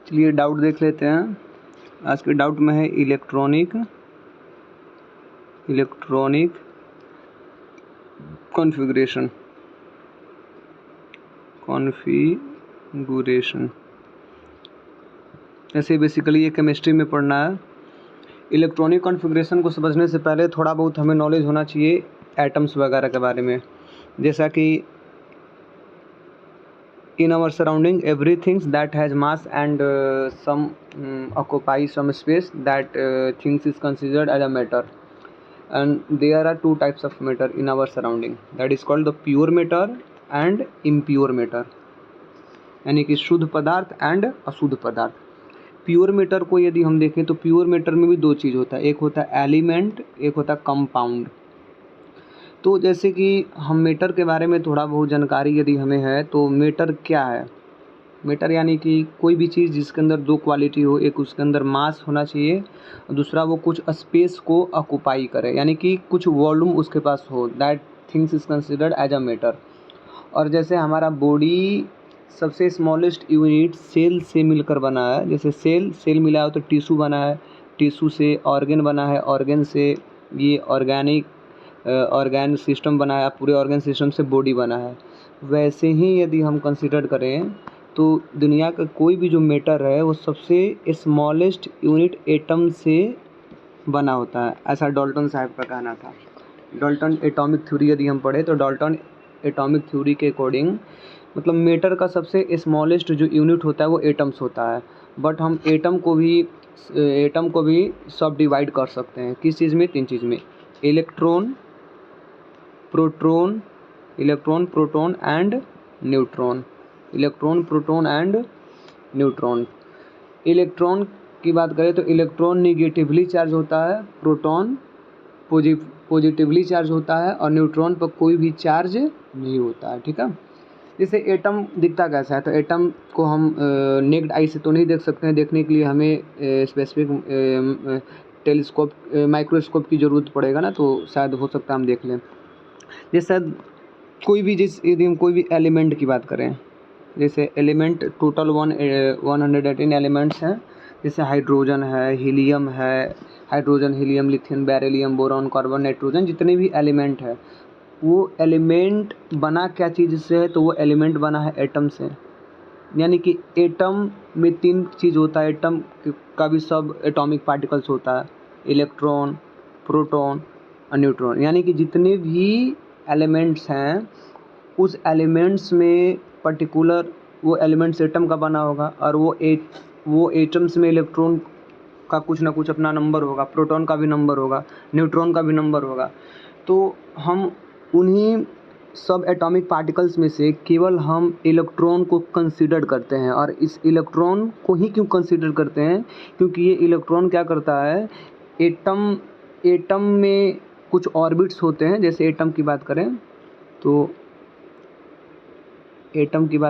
चलिए डाउट देख लेते हैं। आज के डाउट में है इलेक्ट्रॉनिक कॉन्फ़िगरेशन। ऐसे बेसिकली ये केमिस्ट्री में पढ़ना है। इलेक्ट्रॉनिक कॉन्फ़िगरेशन को समझने से पहले थोड़ा बहुत हमें नॉलेज होना चाहिए एटम्स वगैरह के बारे में। जैसा कि in our surrounding everything that has mass and some occupies some space, that things is considered as a matter, and there are two types of matter in our surrounding, that is called the pure matter and impure matter, यानी कि शुद्ध पदार्थ and अशुद्ध पदार्थ। Pure matter को यदि हम देखें तो प्योर मैटर में भी दो चीज़ होता है, एक होता है एलिमेंट, एक होता है कंपाउंड। तो जैसे कि हम मैटर के बारे में थोड़ा बहुत जानकारी यदि हमें है तो मैटर क्या है। मैटर यानी कि कोई भी चीज़ जिसके अंदर दो क्वालिटी हो, एक उसके अंदर मास होना चाहिए और दूसरा वो कुछ स्पेस को ऑक्यूपाई करे, यानी कि कुछ वॉल्यूम उसके पास हो, that things is considered as a matter. और जैसे हमारा बॉडी सबसे स्मॉलेस्ट यूनिट सेल से मिलकर बना है, जैसे सेल मिला हो तो टिश्यू बना है, टिश्यू से ऑर्गन बना है, ऑर्गन से ये ऑर्गन सिस्टम बना है, पूरे ऑर्गन सिस्टम से बॉडी बना है। वैसे ही यदि हम कंसिडर करें तो दुनिया का कोई भी जो मैटर है वो सबसे स्मॉलेस्ट यूनिट एटम से बना होता है, ऐसा डाल्टन साहब का कहना था। डाल्टन एटॉमिक थ्योरी यदि हम पढ़े तो डाल्टन एटॉमिक थ्योरी के अकॉर्डिंग मतलब मैटर का सबसे स्मॉलेस्ट जो यूनिट होता है वो एटम्स होता है। बट हम एटम को भी सब डिवाइड कर सकते हैं, किस चीज़ में, तीन चीज़ में, electron, proton and neutron. Electron की बात करें तो इलेक्ट्रॉन निगेटिवली चार्ज होता है, प्रोटॉन पॉजिटिवली चार्ज होता है और न्यूट्रॉन पर कोई भी चार्ज नहीं होता है। ठीक है। जैसे एटम दिखता कैसा है, तो एटम को हम नेक्ड आई से तो नहीं देख सकते हैं, देखने के लिए हमें स्पेसिफिक टेलीस्कोप माइक्रोस्कोप की ज़रूरत पड़ेगा ना, तो शायद हो सकता है हम देख लें। जैसे यदि हम कोई भी एलिमेंट की बात करें, जैसे एलिमेंट टोटल 118 एलिमेंट्स हैं, जैसे hydrogen, helium, lithium, beryllium, boron, carbon, nitrogen, जितने भी एलिमेंट है वो एलिमेंट बना क्या चीज़ से है, तो वो एलिमेंट बना है एटम से। यानी कि एटम में तीन चीज़ होता है, एटम का भी सब एटॉमिक पार्टिकल्स होता है, इलेक्ट्रॉन, प्रोटॉन और न्यूट्रॉन। यानी कि जितने भी एलिमेंट्स हैं उस एलिमेंट्स में पर्टिकुलर वो एलिमेंट्स एटम का बना होगा, और वो एटम्स में इलेक्ट्रॉन का कुछ ना कुछ अपना नंबर होगा, प्रोटॉन का भी नंबर होगा, न्यूट्रॉन का भी नंबर होगा। तो हम उन्हीं सब एटॉमिक पार्टिकल्स में से केवल हम इलेक्ट्रॉन को कंसीडर करते हैं। और इस इलेक्ट्रॉन को ही क्यों कंसीडर करते हैं, क्योंकि ये इलेक्ट्रॉन क्या करता है, एटम में कुछ ऑर्बिट्स होते हैं। जैसे एटम की बात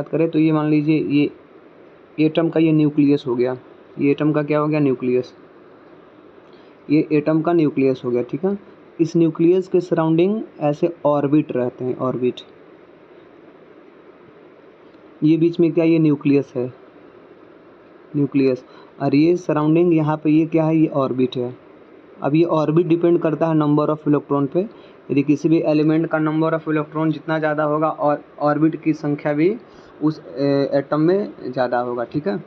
करें तो ये मान लीजिए ये एटम का ये न्यूक्लियस हो गया, ये एटम का क्या हो गया, न्यूक्लियस, ये एटम का न्यूक्लियस हो गया। ठीक है। इस न्यूक्लियस के सराउंडिंग ऐसे ऑर्बिट रहते हैं, ऑर्बिट, ये बीच में क्या, ये न्यूक्लियस है, न्यूक्लियस, और ये सराउंडिंग यहाँ पे ये क्या है, ये ऑर्बिट है। अब ये ऑर्बिट डिपेंड करता है नंबर ऑफ इलेक्ट्रॉन पे। यदि किसी भी एलिमेंट का नंबर ऑफ इलेक्ट्रॉन जितना ज़्यादा होगा और ऑर्बिट की संख्या भी उस एटम में ज़्यादा होगा। ठीक है।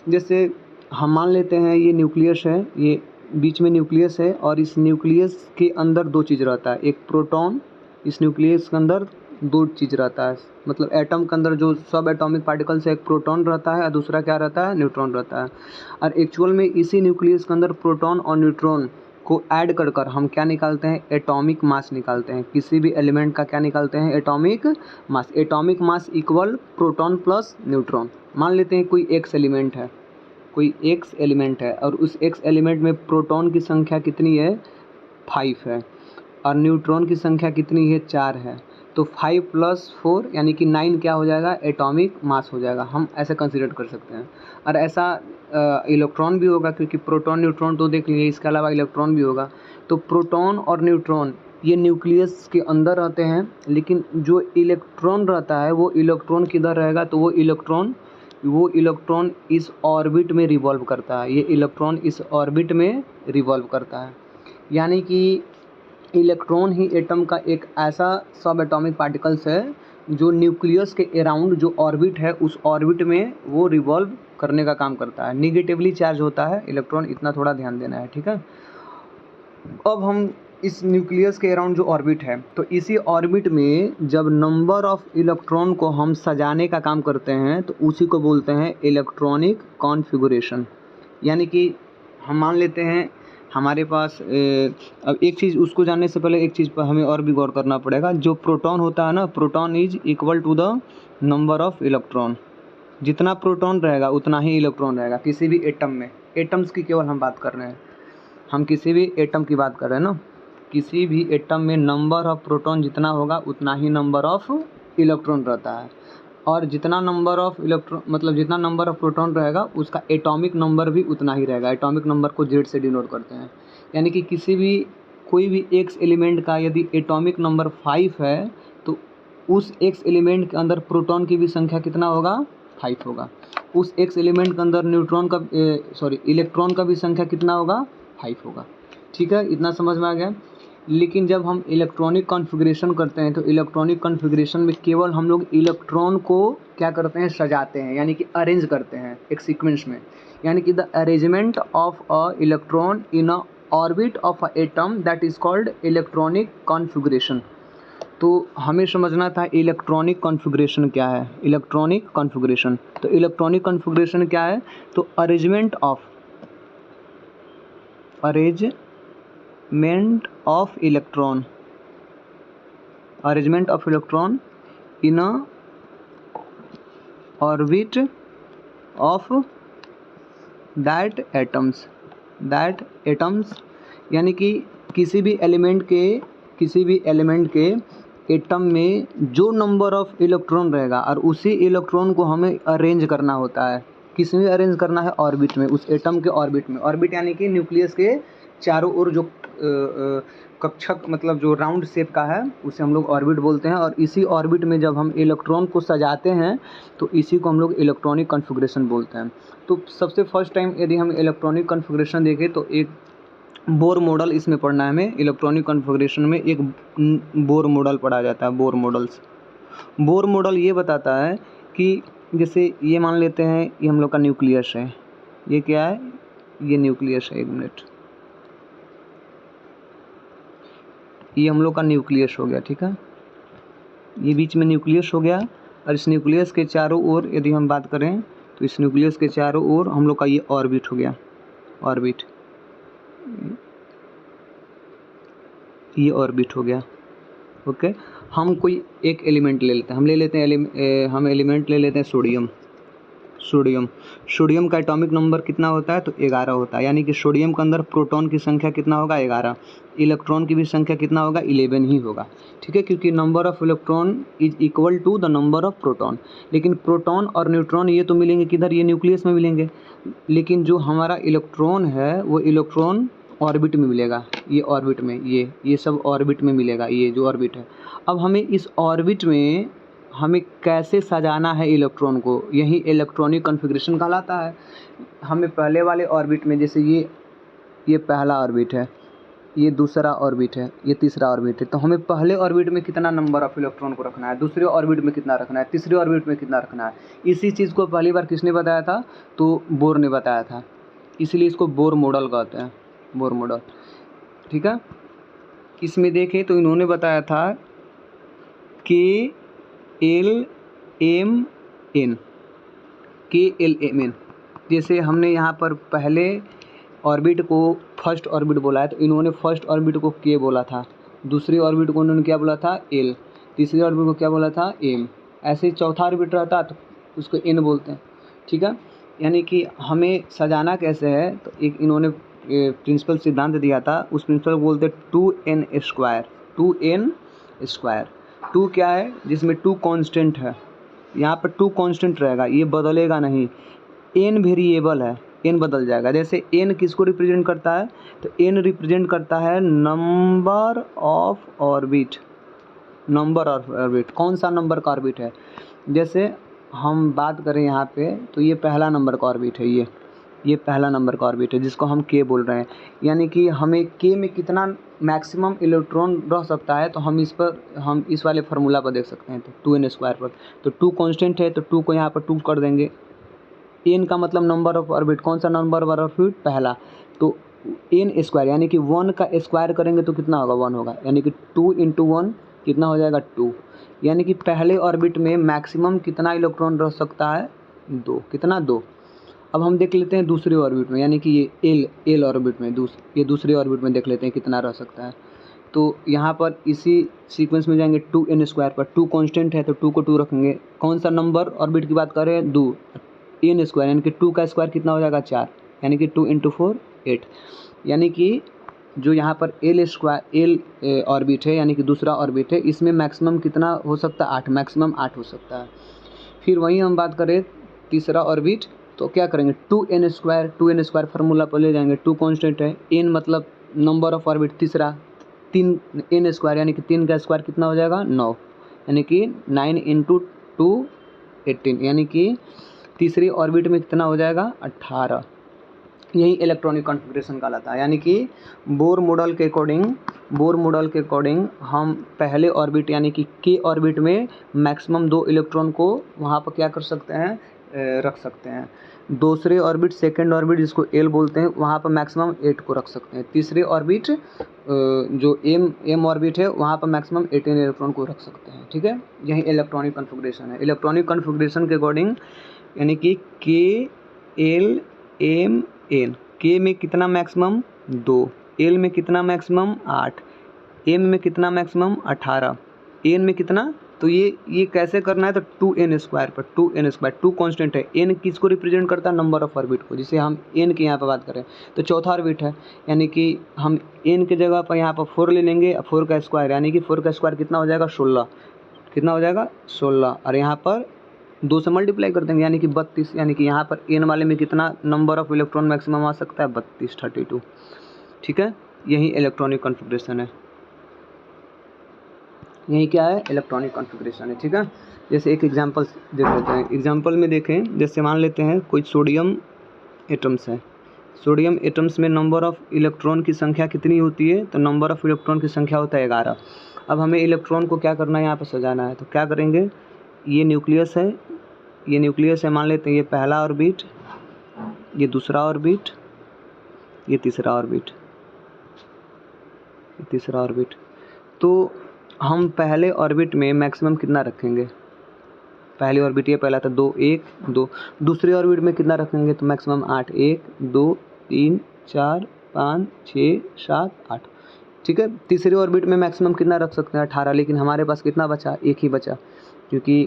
जैसे हम मान लेते हैं ये न्यूक्लियस है, ये बीच में न्यूक्लियस है, और इस न्यूक्लियस के अंदर दो चीज़ रहता है, एक प्रोटॉन, इस न्यूक्लियस के अंदर दो चीज़ रहता है, मतलब एटम के अंदर जो सब एटॉमिक पार्टिकल से एक प्रोटॉन रहता है और दूसरा क्या रहता है, न्यूट्रॉन रहता है। और एक्चुअल में इसी न्यूक्लियस के अंदर प्रोटॉन और न्यूट्रॉन को ऐड कर हम क्या निकालते हैं, एटॉमिक मास निकालते हैं। किसी भी एलिमेंट का क्या निकालते हैं, atomic mass equal proton plus neutron. मान लेते हैं कोई एक्स एलिमेंट है और उस एक्स एलिमेंट में प्रोटॉन की संख्या कितनी है, 5 है, और न्यूट्रॉन की संख्या कितनी है, 4 है। तो 5 + 4 यानी कि 9 क्या हो जाएगा, एटॉमिक मास हो जाएगा। हम ऐसे कंसिडर कर सकते हैं। और ऐसा इलेक्ट्रॉन भी होगा, क्योंकि प्रोटॉन न्यूट्रॉन तो देख लीजिए, इसके अलावा इलेक्ट्रॉन भी होगा। तो प्रोटॉन और न्यूट्रॉन ये न्यूक्लियस के अंदर रहते हैं, लेकिन जो इलेक्ट्रॉन रहता है वो इलेक्ट्रॉन किधर रहेगा, तो वो इलेक्ट्रॉन वो इलेक्ट्रॉन इस ऑर्बिट में रिवॉल्व करता है, ये इलेक्ट्रॉन इस ऑर्बिट में रिवॉल्व करता है। यानी कि इलेक्ट्रॉन ही एटम का एक ऐसा सब एटॉमिक पार्टिकल्स है जो न्यूक्लियस के अराउंड जो ऑर्बिट है उस ऑर्बिट में वो रिवॉल्व करने का काम करता है। निगेटिवली चार्ज होता है इलेक्ट्रॉन, इतना थोड़ा ध्यान देना है, ठीक है। अब हम इस न्यूक्लियस के अराउंड जो ऑर्बिट है, तो इसी ऑर्बिट में जब नंबर ऑफ इलेक्ट्रॉन को हम सजाने का काम करते हैं तो उसी को बोलते हैं इलेक्ट्रॉनिक कॉन्फ़िगरेशन। यानी कि हम मान लेते हैं हमारे पास अब एक चीज़, उसको जानने से पहले एक चीज़ पर हमें और भी गौर करना पड़ेगा। जो प्रोटॉन होता है ना, proton is equal to the number of electron. जितना प्रोटॉन रहेगा उतना ही इलेक्ट्रॉन रहेगा किसी भी एटम में। एटम्स की केवल हम बात कर रहे हैं, हम किसी भी एटम की बात कर रहे हैं ना। किसी भी एटम में नंबर ऑफ प्रोटॉन जितना होगा उतना ही नंबर ऑफ इलेक्ट्रॉन रहता है, और जितना नंबर ऑफ इलेक्ट्रॉन मतलब जितना नंबर ऑफ प्रोटॉन रहेगा उसका एटॉमिक नंबर भी उतना ही रहेगा। एटॉमिक नंबर को जेड से डिनोट करते हैं। यानी कि किसी भी कोई भी एक्स एलिमेंट का यदि एटॉमिक नंबर 5 है तो उस एक्स एलिमेंट के अंदर प्रोटॉन की भी संख्या कितना होगा, 5 होगा। उस एक्स एलिमेंट के अंदर इलेक्ट्रॉन का भी संख्या कितना होगा, 5 होगा। ठीक है, इतना समझ में आ गया। लेकिन जब हम इलेक्ट्रॉनिक कॉन्फ़िगरेशन करते हैं तो इलेक्ट्रॉनिक कॉन्फ़िगरेशन में केवल हम लोग इलेक्ट्रॉन को क्या करते हैं, सजाते हैं, यानी कि अरेंज करते हैं एक सीक्वेंस में। यानी कि the arrangement of a electron in a orbit of a atom that is called electronic configuration. तो हमें समझना था इलेक्ट्रॉनिक कॉन्फ़िगरेशन क्या है। इलेक्ट्रॉनिक कॉन्फ़िगरेशन, तो इलेक्ट्रॉनिक कॉन्फ़िगरेशन क्या है, तो arrangement of electron in a orbit of that atoms यानी कि किसी भी एलिमेंट के एटम में जो नंबर ऑफ इलेक्ट्रॉन रहेगा और उसी इलेक्ट्रॉन को हमें अरेंज करना होता है। किस में अरेंज करना है, ऑर्बिट में, उस एटम के ऑर्बिट में। ऑर्बिट यानी कि न्यूक्लियस के चारों ओर जो कक्षक मतलब जो राउंड शेप का है उसे हम लोग ऑर्बिट बोलते हैं। और इसी ऑर्बिट में जब हम इलेक्ट्रॉन को सजाते हैं तो इसी को हम लोग इलेक्ट्रॉनिक कॉन्फ़िगरेशन बोलते हैं। तो सबसे फर्स्ट टाइम यदि हम इलेक्ट्रॉनिक कॉन्फ़िगरेशन देखें तो एक बोर मॉडल इसमें पढ़ना है हमें। इलेक्ट्रॉनिक कॉन्फ़िगरेशन में एक बोर मॉडल पढ़ा जाता है। बोर मॉडल ये बताता है कि जैसे ये मान लेते हैं ये हम लोग का न्यूक्लियस है। ये क्या है, ये न्यूक्लियस है। एक मिनट, ये हम लोग का न्यूक्लियस हो गया, ठीक है। ये बीच में न्यूक्लियस हो गया और इस न्यूक्लियस के चारों ओर यदि हम बात करें तो इस न्यूक्लियस के चारों ओर हम लोग का ये ऑर्बिट हो गया। ये ऑर्बिट हो गया, ओके। हम कोई एक एलिमेंट ले लेते हैं, हम एलिमेंट ले लेते हैं सोडियम का एटॉमिक नंबर कितना होता है, तो 11 होता है। यानी कि सोडियम के अंदर प्रोटॉन की संख्या कितना होगा, 11। इलेक्ट्रॉन की भी संख्या कितना होगा, 11 ही होगा, ठीक है, क्योंकि number of electron is equal to the number of proton. लेकिन प्रोटॉन और न्यूट्रॉन ये तो मिलेंगे किधर, ये न्यूक्लियस में मिलेंगे। लेकिन जो हमारा इलेक्ट्रॉन है वो इलेक्ट्रॉन ऑर्बिट में मिलेगा। ये ऑर्बिट में, ये सब ऑर्बिट में मिलेगा, ये जो ऑर्बिट है। अब हमें इस ऑर्बिट में हमें कैसे सजाना है इलेक्ट्रॉन को, यही इलेक्ट्रॉनिक कॉन्फ़िगरेशन कहलाता है। हमें पहले वाले ऑर्बिट में, जैसे ये पहला ऑर्बिट है, ये दूसरा ऑर्बिट है, ये तीसरा ऑर्बिट है, तो हमें पहले ऑर्बिट में कितना नंबर ऑफ इलेक्ट्रॉन को रखना है, दूसरे ऑर्बिट में कितना रखना है, तीसरे ऑर्बिट में कितना रखना है। इसी चीज़ को पहली बार किसने बताया था, तो बोर ने बताया था। इसलिए इसको बोर मॉडल कहते हैं, बोर मॉडल, ठीक है। इसमें देखें तो इन्होंने बताया था कि LMN, जैसे हमने यहाँ पर पहले ऑर्बिट को फर्स्ट ऑर्बिट बोला है तो इन्होंने फर्स्ट ऑर्बिट को K बोला था, दूसरी ऑर्बिट को उन्होंने क्या बोला था, L, तीसरी ऑर्बिट को क्या बोला था, M। ऐसे ही चौथा ऑर्बिट रहता तो उसको N बोलते हैं, ठीक है। यानी कि हमें सजाना कैसे है, तो एक इन्होंने प्रिंसिपल सिद्धांत दिया था, उस प्रिंसिपल को बोलते 2n स्क्वायर। 2 क्या है, जिसमें 2 कांस्टेंट है। यहाँ पर 2 कांस्टेंट रहेगा, ये बदलेगा नहीं। n वेरिएबल है, n बदल जाएगा। जैसे n किसको रिप्रेजेंट करता है, तो n रिप्रेजेंट करता है नंबर ऑफ ऑर्बिट। कौन सा नंबर का ऑर्बिट है, जैसे हम बात करें यहाँ पे तो ये पहला नंबर का ऑर्बिट है, ये पहला नंबर का ऑर्बिट है जिसको हम के बोल रहे हैं। यानी कि हमें के में कितना मैक्सिमम इलेक्ट्रॉन रह सकता है, तो हम इस वाले फार्मूला पर देख सकते हैं। तो 2n स्क्वायर पर, तो 2 कांस्टेंट है तो 2 को यहाँ पर 2 कर देंगे। n का मतलब नंबर ऑफ ऑर्बिट, कौन सा नंबर ऑफ ऑर्बिट, पहला। तो n स्क्वायर यानी कि 1 का स्क्वायर करेंगे तो कितना होगा, 1 होगा। यानी कि 2 × 1 कितना हो जाएगा, 2। यानी कि पहले ऑर्बिट में मैक्सिमम कितना इलेक्ट्रॉन रह सकता है, 2। कितना, 2। अब हम देख लेते हैं दूसरी ऑर्बिट में, यानी कि ये एल ऑर्बिट में, ये दूसरी ऑर्बिट में देख लेते हैं कितना रह सकता है। तो यहाँ पर इसी सीक्वेंस में जाएंगे 2n स्क्वायर पर, 2 कांस्टेंट है तो 2 को 2 रखेंगे। कौन सा नंबर ऑर्बिट की बात कर रहे हैं, 2। n स्क्वायर यानी कि 2 का स्क्वायर कितना हो जाएगा, 4। यानी कि 2 × 4 8। यानी कि जो यहाँ पर एल ऑर्बिट है, यानी कि दूसरा ऑर्बिट है, इसमें मैक्सिमम कितना हो सकता है, 8। मैक्सिमम 8 हो सकता है। फिर वहीं हम बात करें तीसरा ऑर्बिट, तो क्या करेंगे, 2n स्क्वायर फार्मूला पर ले जाएंगे। 2 कांस्टेंट है, n मतलब नंबर ऑफ ऑर्बिट तीसरा, 3 n स्क्वायर यानी कि 3 का स्क्वायर कितना हो जाएगा, 9। यानी कि 9 × 2 18। यानी कि तीसरी ऑर्बिट में कितना हो जाएगा, 18। यही इलेक्ट्रॉनिक कॉन्फ़िगरेशन कहलाता है। यानी कि बोर मॉडल के अकॉर्डिंग हम पहले ऑर्बिट यानी कि के ऑर्बिट में मैक्सिमम 2 इलेक्ट्रॉन को वहाँ पर क्या कर सकते हैं, रख सकते हैं। दूसरे ऑर्बिट, सेकेंड ऑर्बिट जिसको एल बोलते हैं, वहाँ पर मैक्सिमम 8 को रख सकते हैं। तीसरे ऑर्बिट जो एम ऑर्बिट है, वहाँ पर मैक्सिमम 18 इलेक्ट्रॉन को रख सकते हैं। ठीक है, यही इलेक्ट्रॉनिक कॉन्फ़िगरेशन है। इलेक्ट्रॉनिक कॉन्फ़िगरेशन के अकॉर्डिंग यानी कि के एल एम एन, के में कितना मैक्सिमम, 2। एल में कितना मैक्सिमम, 8। एम में कितना मैक्सिमम, 18। एन में कितना, तो ये कैसे करना है, तो 2n स्क्वायर पर, 2n स्क्वायर, 2 कांस्टेंट है। n किसको रिप्रेजेंट करता है, नंबर ऑफ ऑर्बिट को। जिसे हम n की यहाँ पर बात करें तो चौथा ऑर्बिट है, यानी कि हम n की जगह पर यहाँ पर 4 ले लेंगे, 4 का स्क्वायर, यानी कि 4 का स्क्वायर कितना हो जाएगा, 16। कितना हो जाएगा, 16। और यहाँ पर 2 से मल्टीप्लाई कर देंगे, यानी कि 32। यानी कि यहाँ पर n वाले में कितना नंबर ऑफ इलेक्ट्रॉन मैक्सिमम आ सकता है, 32। ठीक है, यही इलेक्ट्रॉनिक कॉन्फ़िगरेशन है। यही क्या है, इलेक्ट्रॉनिक कॉन्फ़िगरेशन है। ठीक है, जैसे एक एग्जांपल देख लेते हैं। एग्जांपल में देखें, जैसे मान लेते हैं कोई सोडियम एटम्स है। सोडियम एटम्स में नंबर ऑफ इलेक्ट्रॉन की संख्या कितनी होती है, तो नंबर ऑफ इलेक्ट्रॉन की संख्या होता है 11। अब हमें इलेक्ट्रॉन को क्या करना है, यहाँ पर सजाना है। तो क्या करेंगे, ये न्यूक्लियस है, मान लेते हैं ये पहला ऑर्बिट, ये दूसरा ऑर्बिट, ये तीसरा ऑर्बिट। तो हम पहले ऑर्बिट में मैक्सिमम कितना रखेंगे, पहली ऑर्बिट ये पहला था 2 1 2। दूसरे ऑर्बिट में कितना रखेंगे, तो मैक्सिमम 8, 1 2 3 4 5 6 7 8। ठीक है, तीसरे ऑर्बिट में मैक्सिमम कितना रख सकते हैं, 18। लेकिन हमारे पास कितना बचा, एक ही बचा, क्योंकि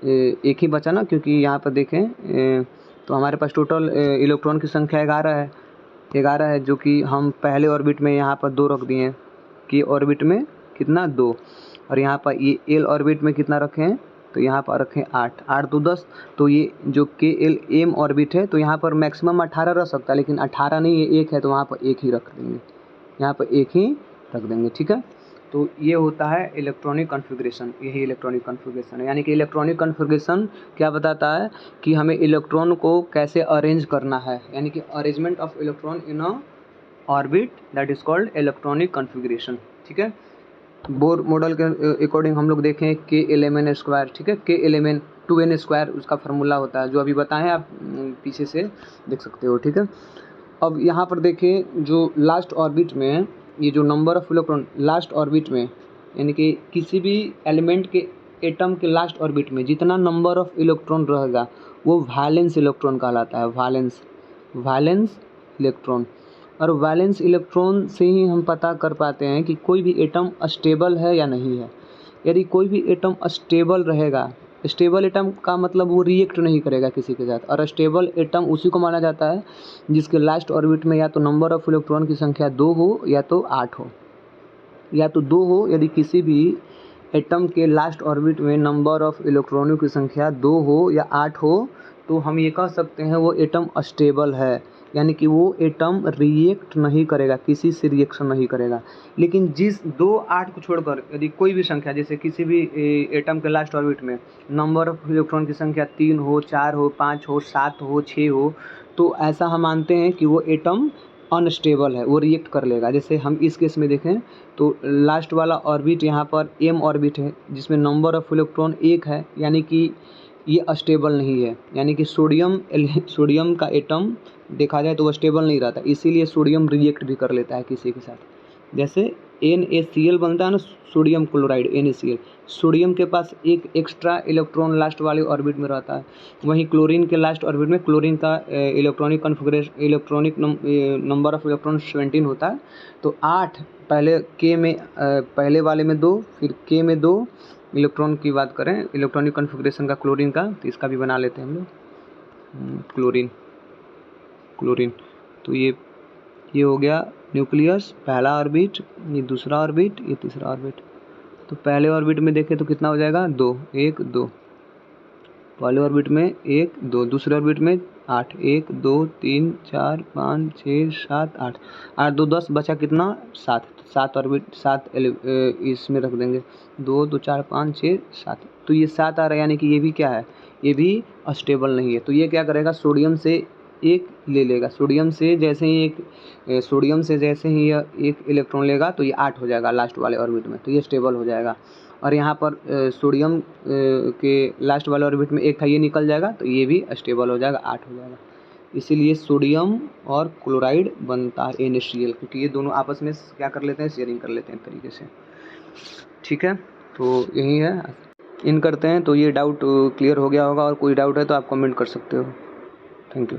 एक ही बचा ना, क्योंकि यहाँ पर देखें तो हमारे पास टोटल इलेक्ट्रॉन की संख्या 11 है, जो कि हम पहले ऑर्बिट में यहाँ पर 2 रख दिए हैं, कि ऑर्बिट में कितना, 2। और यहाँ पर ये एल ऑर्बिट में कितना रखे हैं, तो यहाँ पर रखें 8, 8 2 10। तो ये जो के एल एम ऑर्बिट है, तो यहाँ पर मैक्सिमम 18 रह सकता है, लेकिन 18 नहीं, ये 1 है, तो वहाँ पर 1 ही रख देंगे, यहाँ पर 1 ही रख देंगे। ठीक है, तो ये होता है इलेक्ट्रॉनिक कॉन्फ़िगरेशन, यही इलेक्ट्रॉनिक कॉन्फ़िगरेशन है। यानी कि इलेक्ट्रॉनिक कॉन्फ़िगरेशन क्या बताता है, कि हमें इलेक्ट्रॉन को कैसे अरेंज करना है, यानी कि arrangement of electron in a orbit, that is called electronic configuration. ठीक है, बोर मॉडल के अकॉर्डिंग हम लोग देखें के एल एम एन स्क्वायर। ठीक है, K L M N 2n square उसका फार्मूला होता है, जो अभी बताएं, आप पीछे से देख सकते हो। ठीक है, अब यहाँ पर देखें, जो लास्ट ऑर्बिट में ये जो number of electron last orbit में, यानी कि किसी भी एलिमेंट के एटम के लास्ट ऑर्बिट में जितना नंबर ऑफ इलेक्ट्रॉन रहेगा, वो वैलेंस इलेक्ट्रॉन कहलाता है। Valence electron. और वैलेंस इलेक्ट्रॉन से ही हम पता कर पाते हैं कि कोई भी एटम स्टेबल है या नहीं है। यदि कोई भी एटम स्टेबल रहेगा, स्टेबल एटम का मतलब वो रिएक्ट नहीं करेगा किसी के साथ, और स्टेबल एटम उसी को माना जाता है जिसके लास्ट ऑर्बिट में या तो नंबर ऑफ इलेक्ट्रॉन की संख्या 2 हो या तो 8 हो, या तो 2 हो। यदि किसी भी एटम के लास्ट ऑर्बिट में नंबर ऑफ इलेक्ट्रॉनों की संख्या 2 हो या 8 हो, तो हम ये कह सकते हैं वो एटम अस्टेबल है, यानी कि वो एटम रिएक्ट नहीं करेगा, किसी से रिएक्शन नहीं करेगा। लेकिन जिस 2 8 को छोड़कर यदि कोई भी संख्या, जैसे किसी भी एटम के लास्ट ऑर्बिट में नंबर ऑफ इलेक्ट्रॉन की संख्या 3 हो, 4 हो, 5 हो, 7 हो, 6 हो, तो ऐसा हम मानते हैं कि वो एटम अनस्टेबल है, वो रिएक्ट कर लेगा। जैसे हम इस केस में देखें तो लास्ट वाला ऑर्बिट यहाँ पर m ऑर्बिट है, जिसमें नंबर ऑफ इलेक्ट्रॉन 1 है, यानी कि ये अस्टेबल नहीं है। यानी कि सोडियम का एटम देखा जाए तो वो स्टेबल नहीं रहता, इसीलिए सोडियम रिएक्ट भी कर लेता है किसी के साथ। जैसे NaCl बनता है ना, सोडियम क्लोराइड NaCl, सोडियम के पास एक एक्स्ट्रा इलेक्ट्रॉन लास्ट वाले ऑर्बिट में रहता है। वहीं क्लोरीन के लास्ट ऑर्बिट में क्लोरीन का इलेक्ट्रॉनिक नंबर ऑफ इलेक्ट्रॉन 17 होता है। तो 8 पहले के में पहले वाले में 2, फिर के में 2 इलेक्ट्रॉन की बात करें, इलेक्ट्रॉनिक कॉन्फ़िगरेशन का क्लोरीन का, तो इसका भी बना लेते हैं हम लोग। क्लोरीन तो ये हो गया न्यूक्लियस, पहला ऑर्बिट, ये दूसरा ऑर्बिट, ये तीसरा ऑर्बिट। तो पहले ऑर्बिट में देखें तो कितना हो जाएगा, 2 1 2, पहले ऑर्बिट में 1 2, दूसरे ऑर्बिट में 8 1 2 3 4 5 6 7 8 8 2 10, बचा कितना 7 ऑर्बिट, 7 इसमें रख देंगे, 2 2 4 5 6 7। तो ये 7 आ रहा है, यानी कि ये भी क्या है, ये भी अस्टेबल नहीं है। तो ये क्या करेगा, सोडियम से एक ले लेगा, सोडियम से जैसे ही यह एक इलेक्ट्रॉन लेगा तो ये 8 हो जाएगा लास्ट वाले ऑर्बिट में, तो ये स्टेबल हो जाएगा। और यहाँ पर सोडियम के लास्ट वाले ऑर्बिट में एक था, ये निकल जाएगा तो ये भी स्टेबल हो जाएगा, 8 हो जाएगा। इसीलिए सोडियम और क्लोराइड बनता है NaCl, क्योंकि ये दोनों आपस में क्या कर लेते हैं, शेयरिंग कर लेते हैं तरीके से। ठीक है, तो यही है, इन करते हैं। तो ये डाउट क्लियर हो गया होगा, और कोई डाउट है तो आप कमेंट कर सकते हो। Thank you.